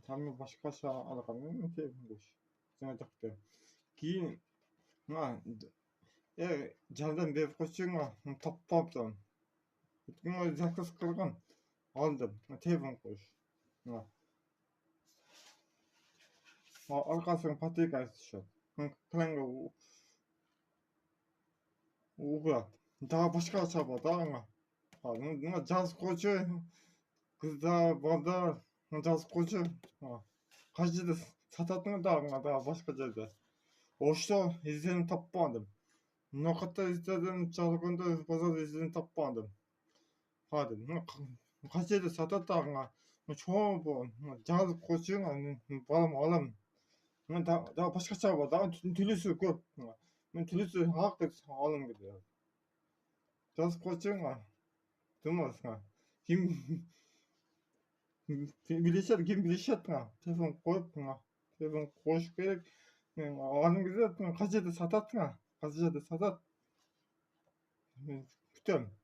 잠이 başkası alakalı telefon 생각할 기 잠깐 내 코칭아 탑탑던 이거 작가스 그건 aldım telefon koş arkasına patika şu 그런 거 오고야 다 başka 잡아다 누가 잔스 코치 그다 뭐다 잔스 코치 가지도 사탔던 다 başka жерде Oşta izlerini tapmadım. Nokata izledim, çalgında pazar izlerini tapmadım. Hadi, kaç yerde satatağına, çoğu bu, caz koçun, balam alam. Daha başka çaba, daha tülüsü köp. Ben tülüsü hakikaten alım gidiyor. Caz koçun, durmaz. Kim kim bilişet, telefon koyup, telefon koş gerek. Alım gidiyor, kaç yerde satat. Kütüm.